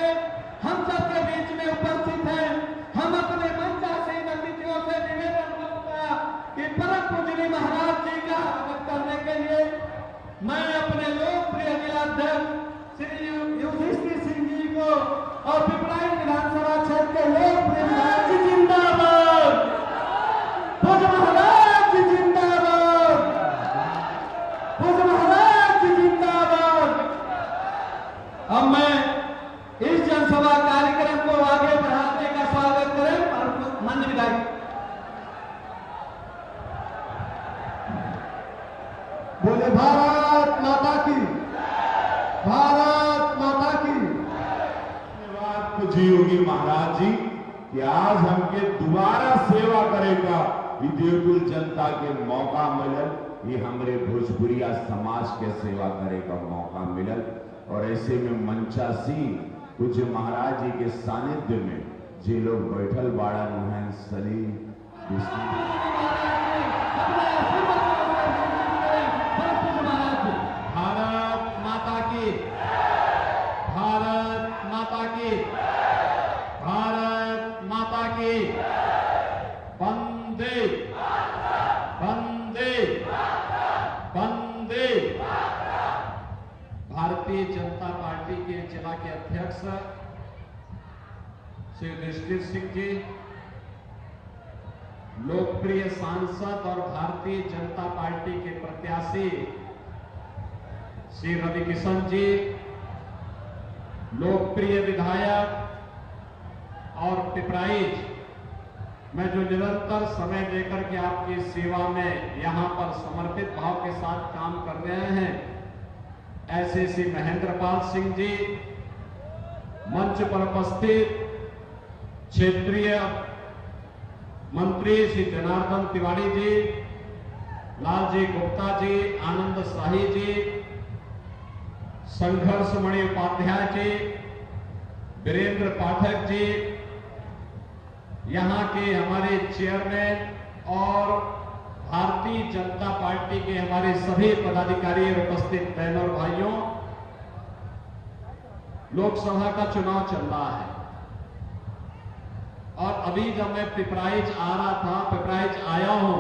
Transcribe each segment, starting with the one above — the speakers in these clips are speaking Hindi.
करके हम सबके बीच में उपस्थित हैं। हम अपने मंचासीन अतिथियों से निवेदन करूंगा कि परम पूजनीय महाराज जी का स्वागत करने के लिए मैं अपने लोकप्रिय जिलाध्यक्ष श्री युधिष्ठिर सिंह जी को और पिपराइच विधानसभा क्षेत्र के लोकप्रिय विधायक जी जिंदाबाद, पूज्य महाराज जी जिंदाबाद, पूज्य महाराज जी जिंदाबाद। अब मैं इस जनसभा कार्यक्रम को आगे बढ़ाने का स्वागत करें और माननीय विधायक बोले भारत माता की, भारत माता की। धन्यवाद पूज्य योगी महाराज जी कि आज हमके दोबारा सेवा करेगा विदेपुर जनता के मौका मिलल, ये हमरे भोजपुरिया समाज के सेवा करे का मौका मिलल। और ऐसे में मंचासी पूज्य महाराज जी के सानिध्य में जे लोग बैठल बाड़ा नुहन सली भारत माता की, भारत माता की, भारत माता की। वंदे वंदे वंदे। भारतीय जनता पार्टी के जिला के अध्यक्ष श्री युधिष्ठिर सिंह जी, लोकप्रिय सांसद और भारतीय जनता पार्टी के प्रत्याशी श्री रवि किशन जी, लोकप्रिय विधायक और पिपराइच में जो निरंतर समय देकर के आपकी सेवा में यहां पर समर्पित भाव के साथ काम कर रहे हैं, ऐसे श्री महेंद्रपाल सिंह जी, मंच पर उपस्थित क्षेत्रीय मंत्री श्री जनार्दन तिवारी जी, लालजी गुप्ता जी, आनंद शाही जी, संघर्षमणि उपाध्याय जी, वीरेंद्र पाठक जी, यहाँ के हमारे चेयरमैन और भारतीय जनता पार्टी के हमारे सभी पदाधिकारी और उपस्थित बहनों और भाइयों, लोकसभा का चुनाव चल रहा है और अभी जब मैं पिपराइच आ रहा था, पिपराइच आया हूं,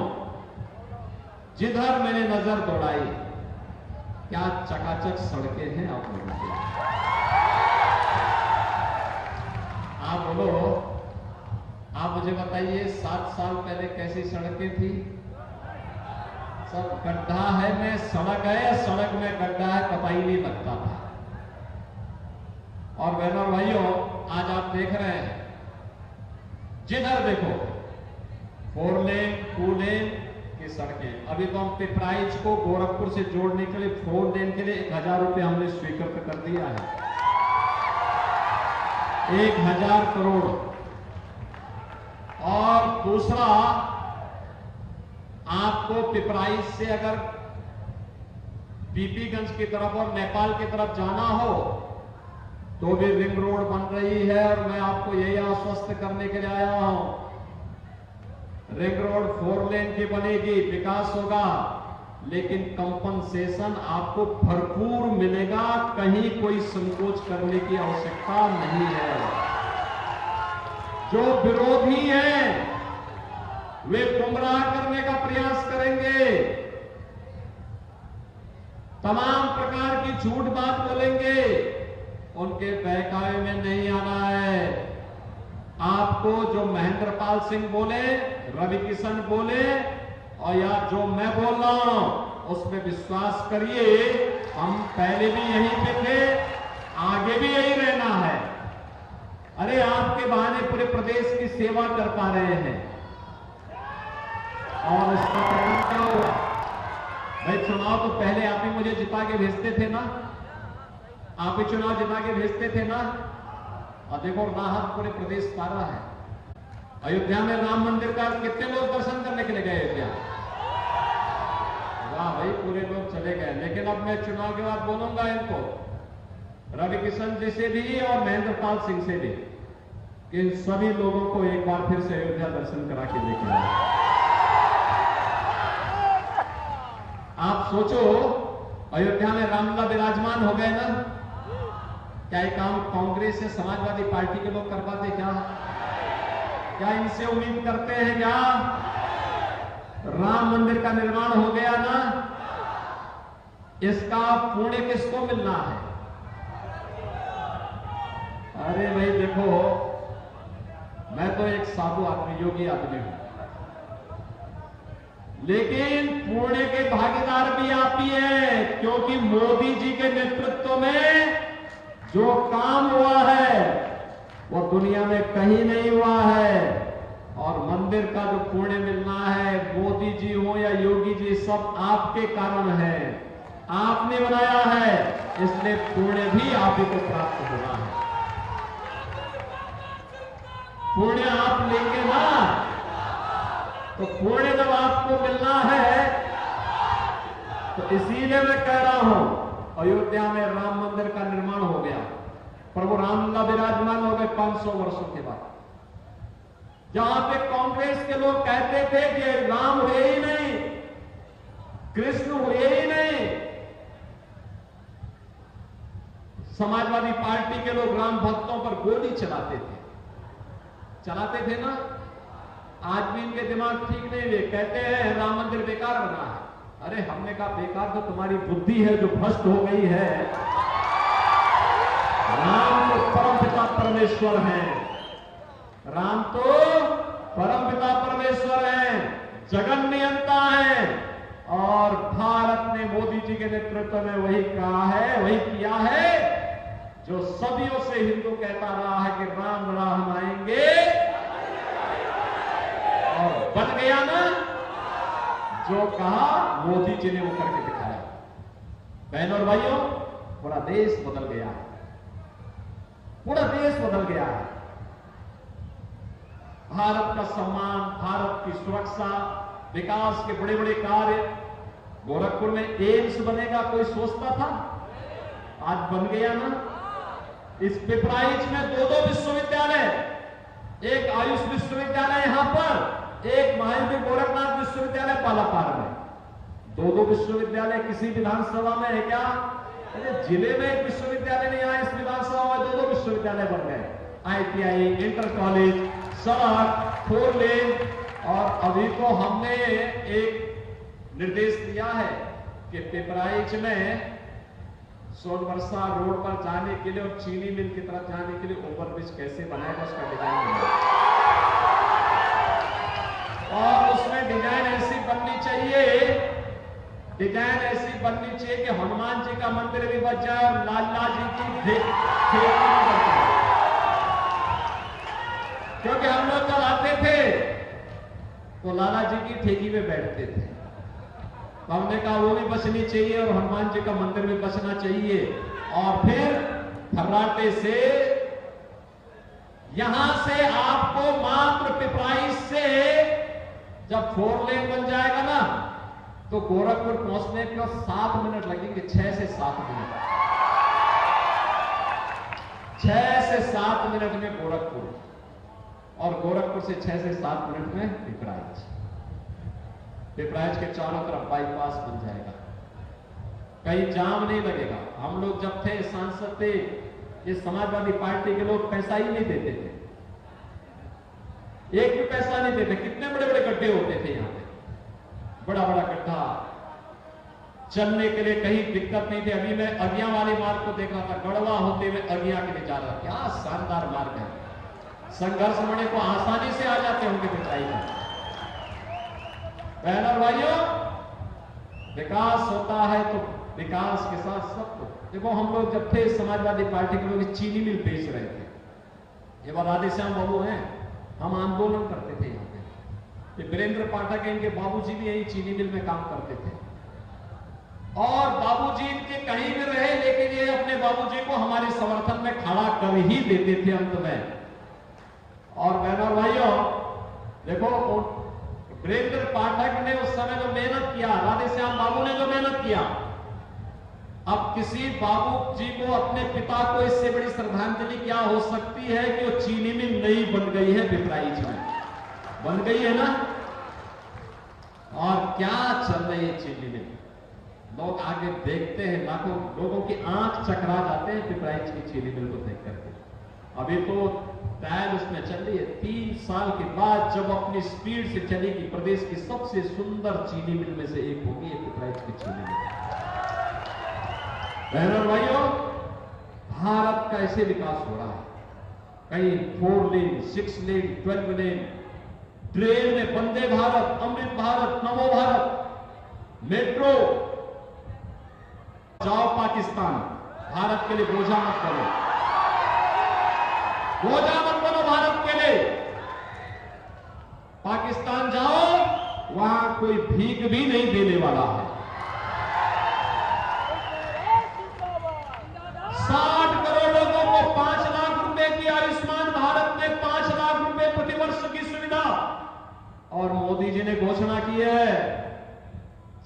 जिधर मैंने नजर दौड़ाई, क्या चकाचक सड़कें हैं आप लोगों की। आप बोलो, आप मुझे बताइए 7 साल पहले कैसी सड़कें थी? सब गड्ढा है में सड़क है, सड़क में गड्ढा है, पता ही नहीं लगता था। और बहनों और भाइयों, आज आप देख रहे हैं जिधर देखो 4 लेन 2 लेन की सड़कें। अभी तो हम पिपराइच को गोरखपुर से जोड़ने के लिए 4 लेन के लिए 1000 रुपये हमने स्वीकृत कर दिया है, 1000 करोड़। और दूसरा, आपको पिपराइच से अगर पीपीगंज की तरफ और नेपाल की तरफ जाना हो तो भी रिंग रोड बन रही है और मैं आपको यही आश्वस्त करने के लिए आया हूं। रिंग रोड 4 लेन की बनेगी, विकास होगा, लेकिन कंपनसेशन आपको भरपूर मिलेगा, कहीं कोई संकोच करने की आवश्यकता नहीं है। जो विरोधी हैं वे गुमराह करने का प्रयास करेंगे, तमाम प्रकार की झूठ बात बोलेंगे, उनके बहकावे में नहीं आना है। आपको जो महेंद्रपाल सिंह बोले, रवि किशन बोले और या जो मैं बोल रहा हूं उस पर विश्वास करिए। हम पहले भी यहीं पे थे, आगे भी यही रहना है। अरे आपके बहाने पूरे प्रदेश की सेवा कर पा रहे हैं और इसका परिणाम क्या होगा? भाई चुनाव तो पहले आप ही मुझे जिता के भेजते थे ना, आप ही चुनाव जिता के भेजते थे ना। और देखो राहत पूरे प्रदेश का रहा है। अयोध्या में राम मंदिर का कितने लोग दर्शन करने के लिए गए अयोध्या? वाह भाई, पूरे लोग चले गए। लेकिन अब मैं चुनाव के बाद बोलूंगा इनको, रवि किशन जी से भी और महेंद्रपाल सिंह से भी, कि इन सभी लोगों को एक बार फिर से अयोध्या दर्शन करा के लेके आए। आप सोचो, अयोध्या में रामलला विराजमान हो गए ना, क्या ये काम कांग्रेस या समाजवादी पार्टी के लोग कर पाते क्या इनसे उम्मीद करते हैं क्या? राम मंदिर का निर्माण हो गया ना, इसका पुण्य किसको मिलना है? अरे भाई देखो, मैं तो एक साधु आदमी, योगी आदमी हूं, लेकिन पुण्य के भागीदार भी आप ही हैं, क्योंकि मोदी जी के नेतृत्व में जो काम हुआ है वो दुनिया में कहीं नहीं हुआ है। और मंदिर का जो पुण्य मिलना है, मोदी जी हो या योगी जी, सब आपके कारण है, आपने बनाया है, इसलिए पुण्य भी आप ही को प्राप्त होना है। पुण्य आप लेंगे ना, तो पुण्य जब आपको मिलना है, तो इसीलिए मैं कह रहा हूं, अयोध्या में राम मंदिर का निर्माण हो गया, प्रभु रामलला विराजमान हो गए 500 वर्षों के बाद। जहां पे कांग्रेस के लोग कहते थे कि राम हुए ही नहीं, कृष्ण हुए ही नहीं, समाजवादी पार्टी के लोग राम भक्तों पर गोली चलाते थे ना। आज भी इनके दिमाग ठीक नहीं हुए, कहते हैं राम मंदिर बेकार बना है। अरे हमने कहा बेकार तो तुम्हारी बुद्धि है जो भ्रष्ट हो गई है। राम तो परमपिता परमेश्वर हैं, राम तो परमपिता परमेश्वर हैं, जगन नियंता है, और भारत ने मोदी जी के नेतृत्व में वही कहा है, वही किया है जो सदियों से हिंदू कहता रहा है कि राम राम आएंगे, और बन गया ना जो कहा, मोदी जी ने वो करके दिखाया। बहनों और भाइयों, पूरा देश बदल गया है, पूरा देश बदल गया है। भारत का सम्मान, भारत की सुरक्षा, विकास के बड़े बड़े कार्य, गोरखपुर में एम्स बनेगा कोई सोचता था? आज बन गया ना। इस पिपराइच में 2 विश्वविद्यालय, एक आयुष विश्वविद्यालय यहां पर, एक महावीर गोरखनाथ विश्वविद्यालय पालापार में। 2 विश्वविद्यालय किसी विधानसभा में है क्या? अरे जिले में एक विश्वविद्यालय नहीं आया, इस विधानसभा में 2 विश्वविद्यालय बन गए। ITI, इंटर कॉलेज, सड़क, 4 लेन, और अभी तो हमने एक निर्देश दिया है कि पिपराइच में सोनबरसा रोड पर जाने के लिए और चीनी मिल की तरफ जाने के लिए ओवरब्रिज कैसे बनाएगा, उसका डिजाइन बनाएगा। और उसमें डिजाइन ऐसी बननी चाहिए कि हनुमान जी का मंदिर भी बच जाए और लाला जी की खेती भी बच जाए। क्योंकि हम लोग जब आते थे तो लाला जी की ठेकी में बैठते थे, तो हमने कहा वो भी बचनी चाहिए और हनुमान जी का मंदिर भी बचना चाहिए। और फिर फर्राटे से यहां से आपको मात्र पिपराइच से जब 4 लेन बन जाएगा ना, तो गोरखपुर पहुंचने को 7 मिनट लगेंगे, 6 से 7 मिनट, 6 से 7 मिनट में गोरखपुर, और गोरखपुर से 6 से 7 मिनट में पिपराइच। पिपराइच के चारों तरफ बाईपास बन जाएगा, कहीं जाम नहीं लगेगा। हम लोग जब थे सांसद थे, ये समाजवादी पार्टी के लोग पैसा ही नहीं देते थे, एक भी पैसा नहीं देते। कितने बड़े बड़े गड्ढे होते थे यहाँ पे, बड़ा बड़ा गड्ढा, चलने के लिए कहीं दिक्कत नहीं थी। अभी मैं अगिया वाले मार्ग को देख रहा था, गढ़वा होते हुए अगिया के लिए जा रहा, क्या शानदार मार्ग है। संघर्ष मणि को आसानी से आ जाते होंगे पिपराइच में। बहनों और भाइयों, विकास होता है तो विकास के साथ सबको देखो। हम लोग जब थे समाजवादी पार्टी के लोग चीनी मिल बेच रहे थे, ये बात राधेश्याम बाबू हैं, हम आंदोलन करते थे यहाँ पे। वीरेंद्र पाठक इनके बाबूजी भी यही चीनी मिल में काम करते थे, और बाबूजी इनके कहीं भी रहे, लेकिन ये अपने बाबूजी को हमारे समर्थन में खड़ा कर ही देते थे अंत में। और बहनों और भाइयों देखो, वीरेंद्र पाठक ने उस समय जो मेहनत किया, राधेश्याम बाबू ने जो मेहनत किया, अब किसी बाबू जी को, अपने पिता को इससे बड़ी श्रद्धांजलि क्या हो सकती है कि वो चीनी मिल नई बन गई है पिपराइच में, बन गई है ना। और क्या चल रही है चीनी मिल, लोग आगे देखते हैं, लाखों लोगों की आंख चकरा जाते हैं पिपराइच की चीनी मिल को देख करके। अभी तो ट्रायल उसमें चल रही है, 3 साल के बाद जब अपनी स्पीड से चलेगी, प्रदेश की सबसे सुंदर चीनी मिल में से एक होगी ये पिपराइच की चीनी मिल। बहनों और भाइयों, भारत का ऐसे विकास हो रहा है, कहीं 4 लेन, 6 लेन, 12 लेन, ट्रेन में वंदे भारत, अमृत भारत, नमो भारत, मेट्रो। जाओ पाकिस्तान, भारत के लिए बोझा मत बनो, बोझा मत बनो भारत के लिए। पाकिस्तान जाओ, वहां कोई भीख भी नहीं देने वाला है। 60 करोड़ लोगों को 5 लाख रुपए की आयुष्मान भारत में 5 लाख रुपए प्रतिवर्ष की सुविधा। और मोदी जी ने घोषणा की है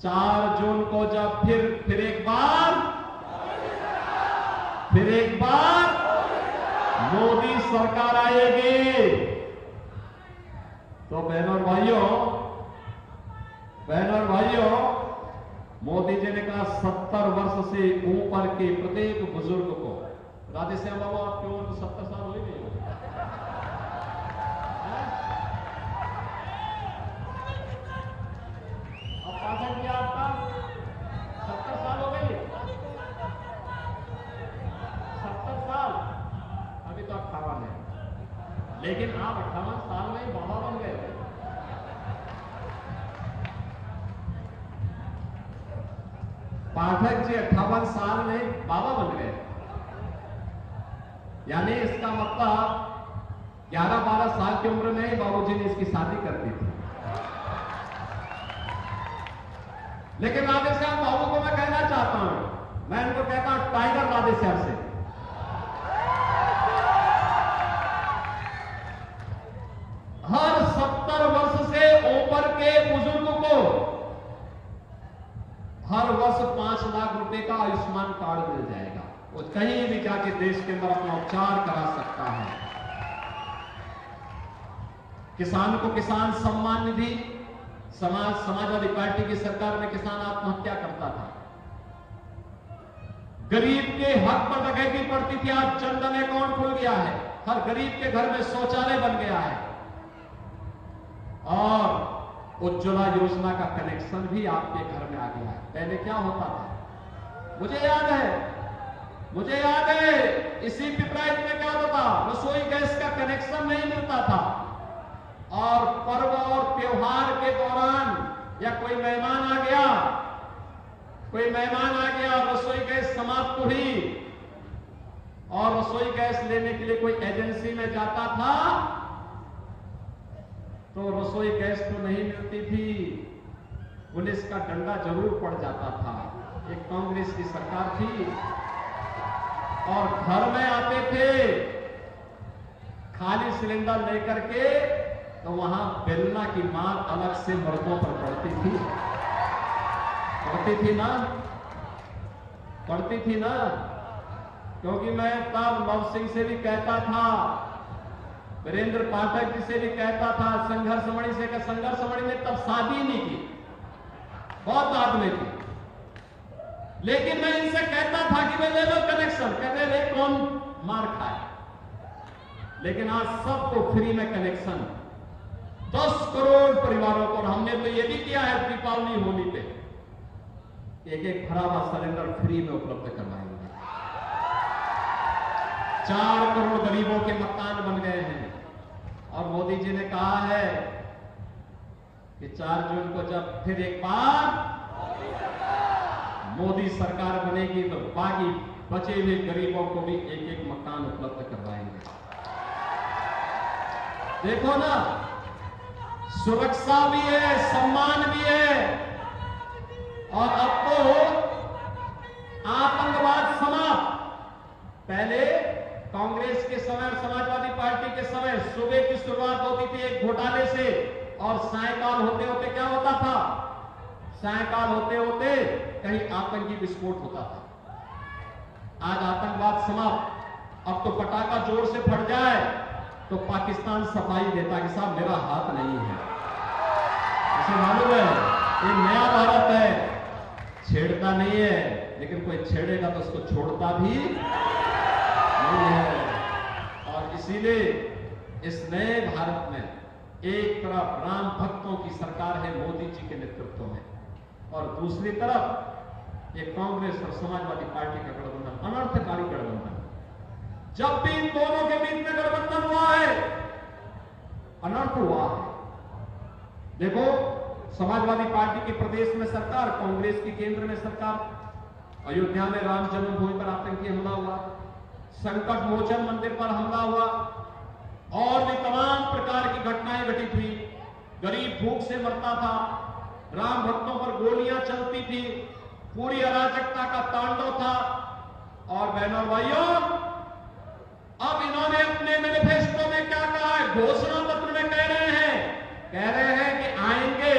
4 जून को जब फिर एक बार मोदी सरकार आएगी, तो बहनों और भाइयों, मोदी जी ने कहा 70 वर्ष से ऊपर के प्रत्येक बुजुर्ग को, राधेश्याम बाबू आपकी उम्र 70 साल हो गई नहीं? अब पाठक क्या आपका 70 साल हो गई? 70 साल, अभी तो 58 है, लेकिन आप 58 साल में ही बाबा बन गए। पाठक जी 58 साल में बाबा बन गए, यानी इसका मतलब 11-12 साल की उम्र में ही बाबूजी ने इसकी शादी कर दी थी। लेकिन राधेश्याम बाबू को मैं कहना चाहता हूं, मैं इनको कहता हूं टाइगर राधेश्याम से, हर 70 वर्ष से ऊपर के बुजुर्ग को हर वर्ष 5 लाख रुपए का आयुष्मान कार्ड मिल जाएगा। वो कहीं भी जाके देश के अंदर अपना उपचार करा सकता है। किसान को किसान सम्मान निधि, समाजवादी पार्टी की सरकार में किसान आत्महत्या करता था, गरीब के हक पर डकैती पड़ती थी, आज जनधन अकाउंट खुल गया है, हर गरीब के घर में शौचालय बन गया है, और उज्ज्वला योजना का कनेक्शन भी आपके घर में आ गया है। पहले क्या होता था, मुझे याद है इसी पिपराइच में क्या होता था, रसोई गैस का कनेक्शन नहीं मिलता था, और पर्व और त्योहार के दौरान या कोई मेहमान आ गया, रसोई गैस समाप्त हुई और रसोई गैस लेने के लिए कोई एजेंसी में जाता था तो रसोई गैस तो नहीं मिलती थी, पुलिस का डंडा जरूर पड़ जाता था। एक कांग्रेस की सरकार थी और घर में आते थे खाली सिलेंडर लेकर के, तो वहां बेलना की मार अलग से मर्दों पर पड़ती थी ना, क्योंकि मैं तब नव सिंह से भी कहता था, वीरेंद्र पाठक जी से भी कहता था, संघर्षमणि से का संघर्षमणि ने तब शादी नहीं की, बहुत बाद में की, लेकिन मैं इनसे कहता था कि वे ले लो कनेक्शन, कहते रे कौन मार खाए। लेकिन आज सबको फ्री में कनेक्शन, 10 करोड़ परिवारों को, हमने तो ये भी किया है दीपावली होली पे एक भरा हुआ सिलेंडर फ्री में उपलब्ध करवाएंगे। 4 करोड़ गरीबों के मकान बन गए हैं, और मोदी जी ने कहा है कि 4 जून को जब फिर एक बार मोदी सरकार बनेगी तो बाकी बचे हुए गरीबों को भी एक मकान उपलब्ध करवाएंगे। देखो ना, सुरक्षा भी है, सम्मान भी है, और अब तो आतंकवाद समाप्त। पहले कांग्रेस के समय, समाजवादी पार्टी के समय सुबह की शुरुआत होती थी एक घोटाले से, और सायकाल होते होते क्या होता था, सायकाल होते होते कहीं आतंकी विस्फोट होता था। आज आतंकवाद समाप्त। अब तो पटाखा जोर से फट जाए तो पाकिस्तान सफाई देता कि साहब मेरा हाथ नहीं है। इसे मालूम है ये नया भारत है, छेड़ता नहीं है, लेकिन कोई छेड़ेगा तो उसको छोड़ता भी नहीं है। और इसीलिए इस नए भारत में एक तरफ राम भक्तों की सरकार है मोदी जी के नेतृत्व में, और दूसरी तरफ ये कांग्रेस और समाजवादी पार्टी का गठबंधन, अनर्थकारी गठबंधन। जब भी इन दोनों के बीच में गठबंधन हुआ है, अनर्थ हुआ है। देखो, समाजवादी पार्टी की प्रदेश में सरकार, कांग्रेस की केंद्र में सरकार। अयोध्या में राम जन्मभूमि पर आतंकी हमला हुआ, संकट मोचन मंदिर पर हमला हुआ, और भी तमाम प्रकार की घटनाएं घटित हुई। गरीब भूख से मरता था, राम भक्तों पर गोलियां चलती थी, पूरी अराजकता का तांडव था। और बहनों और भाइयों, अब इन्होंने अपने मैनिफेस्टो में क्या कहा है, घोषणा पत्र में कह रहे हैं कि आएंगे,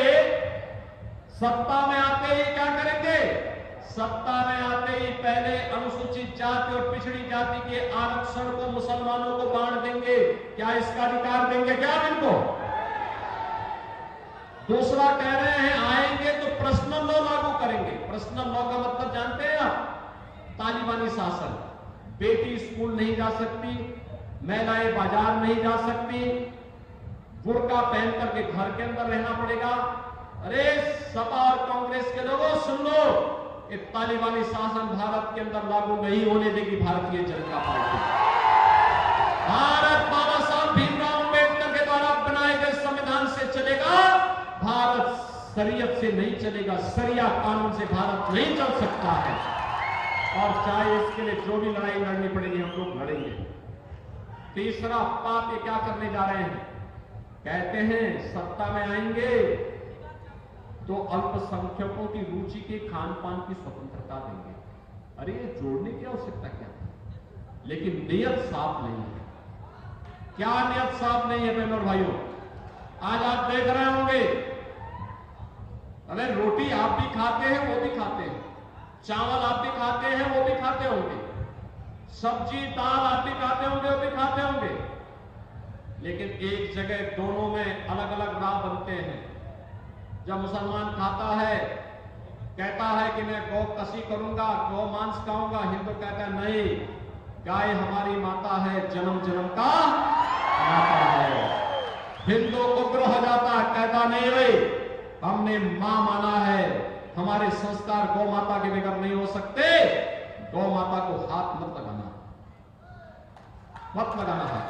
सत्ता में आते ही क्या करेंगे, सत्ता में आते ही पहले अनुसूचित जाति और पिछड़ी जाति के आरक्षण को मुसलमानों को बांट देंगे। क्या इसका अधिकार देंगे क्या इनको? दूसरा कह रहे हैं आएंगे तो पर्सनल लॉ लागू करेंगे। पर्सनल लॉ का मतलब जानते हैं आप? तालिबानी शासन। बेटी स्कूल नहीं जा सकती, महिलाएं बाजार नहीं जा सकती, बुर्का पहन करके घर के अंदर रहना पड़ेगा। अरे सपा और कांग्रेस के लोगों सुन लो, ये तालिबानी शासन भारत के अंदर लागू नहीं होने देगी भारतीय जनता पार्टी। भारत बाबा साहब भीमराव अंबेडकर के द्वारा बनाए गए संविधान से चलेगा, भारत शरीयत से नहीं चलेगा। शरिया कानून से भारत नहीं चल सकता है, और चाहे इसके लिए जो भी लड़ाई लड़नी पड़ेगी हम लोग लड़ेंगे। तीसरा पाप ये क्या करने जा रहे हैं, कहते हैं सत्ता में आएंगे तो अल्पसंख्यकों की रुचि के खान पान की स्वतंत्रता देंगे। अरे ये जोड़ने की आवश्यकता क्या है? लेकिन नियत साफ नहीं है। क्या नियत साफ नहीं है बहनों और भाइयों? आज आप देख रहे होंगे, अरे रोटी आप भी खाते हैं वो भी खाते हैं, चावल आप भी खाते हैं वो भी खाते होंगे, सब्जी दाल आप भी खाते होंगे वो भी खाते होंगे, लेकिन एक जगह दोनों में अलग अलग राह बनते हैं। जब मुसलमान खाता है, कहता है कि मैं गौ कसी करूंगा, गौ मांस खाऊंगा, हिंदू कहता है नहीं, गाय हमारी माता है, जन्म जन्म का माता है। हिंदू उग्र हो जाता है, कहता नहीं भाई हमने मां माना है, हमारे संस्कार गौ माता के बगैर नहीं हो सकते, गौ माता को हाथ मत लगाना, मत लगाना हाथ।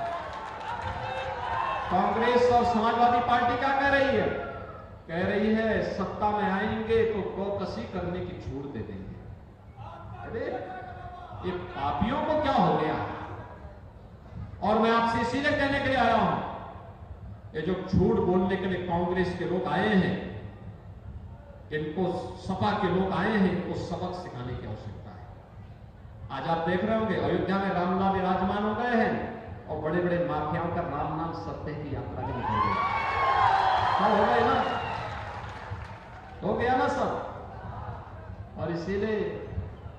कांग्रेस और समाजवादी पार्टी क्या कह रही है? कह रही है सत्ता में आएंगे तो गौकसी करने की छूट दे देंगे। अरे ये पापियों को क्या हो गया? और मैं आपसे इसीलिए कहने के लिए आया हूं, ये जो झूठ बोलने के लिए कांग्रेस के लोग आए हैं, इनको सपा के लोग आए हैं, इनको सबक सिखाने की आवश्यकता है। आज आप देख रहे होंगे अयोध्या में रामलाल विराजमान हो गए हैं, और बड़े बड़े माफियाओं का राम नाम सत्य की यात्रा के निकल गए। सब हो गए ना, हो गया ना सब। और इसीलिए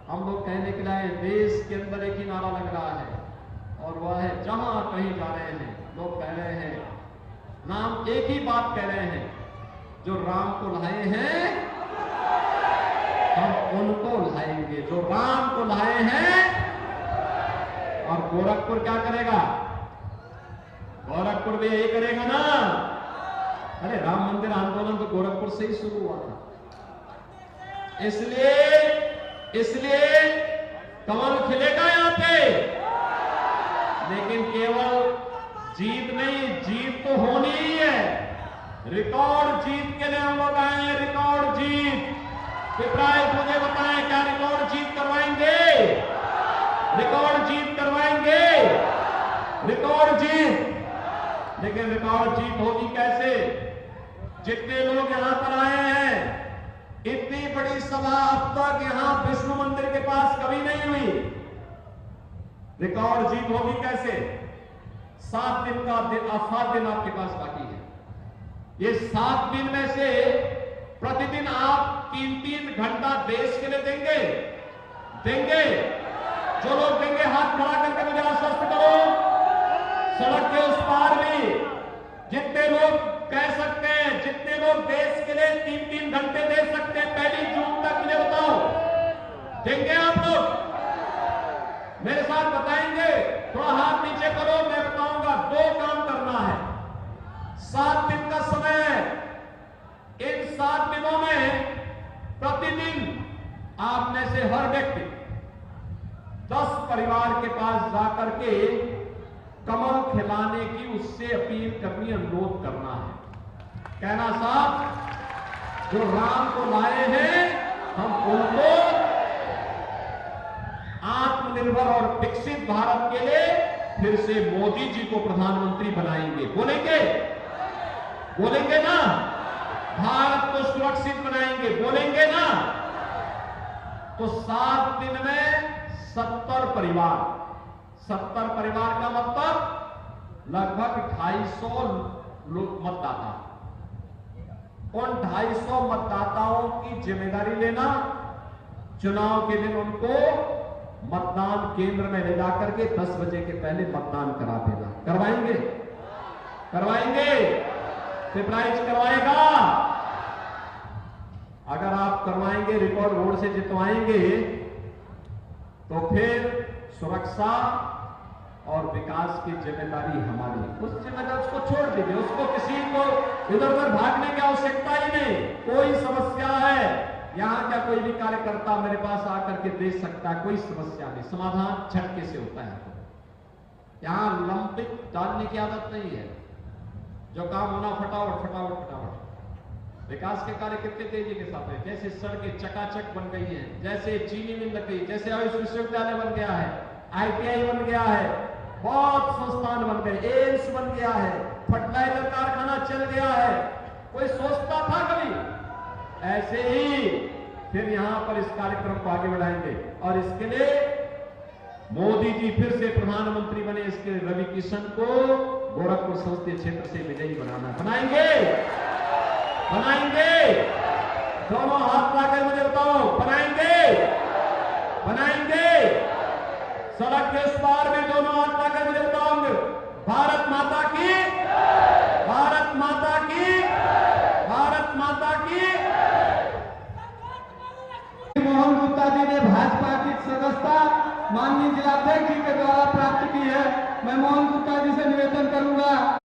हम लोग कहने के लिए देश के अंदर एक ही नारा लग रहा है, और वह है जहां कहीं जा रहे हैं लोग कह रहे हैं, नाम एक ही बात कह रहे हैं, जो राम को लाए हैं हम उनको लाएंगे, जो राम को लाए हैं। और गोरखपुर क्या करेगा? गोरखपुर भी यही करेगा ना। अरे राम मंदिर आंदोलन तो गोरखपुर से ही शुरू हुआ था। इसलिए कमल खिलेगा यहां पे, लेकिन केवल जीत नहीं, जीत तो होनी ही है। रिकॉर्ड जीत के लिए हम लोग आए हैं, रिकॉर्ड जीत। पिपराय मुझे बताएं, क्या रिकॉर्ड जीत करवाएंगे? रिकॉर्ड जीत करवाएंगे, रिकॉर्ड जीत। लेकिन रिकॉर्ड जीत होगी कैसे? जितने लोग यहां पर आए हैं, इतनी बड़ी सभा अब तक यहां विष्णु मंदिर के पास कभी नहीं हुई। रिकॉर्ड जीत होगी कैसे? 7 दिन आपके पास बाकी है। ये 7 दिन में से प्रतिदिन आप 3-3 घंटा देश के लिए देंगे। जो लोग देंगे हाथ खड़ा करके मुझे आश्वस्त करो। सड़क के उस पार भी जितने लोग कह सकते हैं, जितने लोग देश के लिए 3-3 घंटे दे सकते हैं 1 जून तक, मुझे बताओ देंगे आप लोग? मेरे साथ बताएंगे? थोड़ा हाथ नीचे करो, मैं बताऊंगा। 2 काम करना है। 7 दिन का समय है। इन 7 दिनों में प्रतिदिन आप में से हर व्यक्ति 10 परिवार के पास जाकर के कमल खिलाने की उससे अपील करनी, अनुरोध करना है। कहना साहब, जो राम को लाए हैं हम उनको आत्मनिर्भर और विकसित भारत के लिए फिर से मोदी जी को प्रधानमंत्री बनाएंगे। बोलेंगे? बोलेंगे ना? भारत को सुरक्षित बनाएंगे। बोलेंगे ना? तो 7 दिन में 70 परिवार, 70 परिवार का मतलब लगभग 250 मतदाता। उन 250 मतदाताओं की जिम्मेदारी लेना, चुनाव के दिन उनको मतदान केंद्र में ले जाकर के 10 बजे के पहले मतदान करा देना। करवाएंगे? करवाएंगे? सरप्राइज करवाएगा? अगर आप करवाएंगे, रिकॉर्ड वोट से जितवाएंगे, तो फिर सुरक्षा और विकास की जिम्मेदारी हमारी। उस जिम्मेदारी उसको छोड़ दीजिए, उसको किसी को इधर उधर भागने की आवश्यकता ही नहीं। कोई समस्या है, यहां का कोई भी कार्यकर्ता मेरे पास आकर के दे सकता है, कोई समस्या नहीं। समाधान झटके से होता है। यहां लंबित डालने की आदत नहीं है। जो काम होना फटाफट फटाफट फटाफट। विकास के कार्य कितने तेजी के साथ है। जैसे सड़कें चकाचक बन गई हैं, जैसे चीनी मिल लग गई, जैसे आयुष विश्वविद्यालय बन गया है, ITI बन गया है, बहुत संस्थान बन गए, एम्स बन गया है, फर्टिलाइजर कारखाना चल गया है। कोई सोचता था कभी? ऐसे ही फिर यहां पर इस कार्यक्रम को आगे बढ़ाएंगे और इसके लिए मोदी जी फिर से प्रधानमंत्री बने। इसके रवि किशन को गोरखपुर संसदीय क्षेत्र से विजयी बनाना। बनाएंगे? बनाएंगे? दोनों हाथ लाकर मुझे बताओ, बनाएंगे? बनाएंगे? सड़क के उस पार में दोनों हाथ लाकर मुझे बताओगे। भारत माता की, भारत माता की, भारत माता की। मोहन गुप्ता जी ने भाजपा की सदस्यता माननीय जिलाध्यक्ष जी के द्वारा प्राप्त की है। मैं मोहन गुप्ता जी से निवेदन करूंगा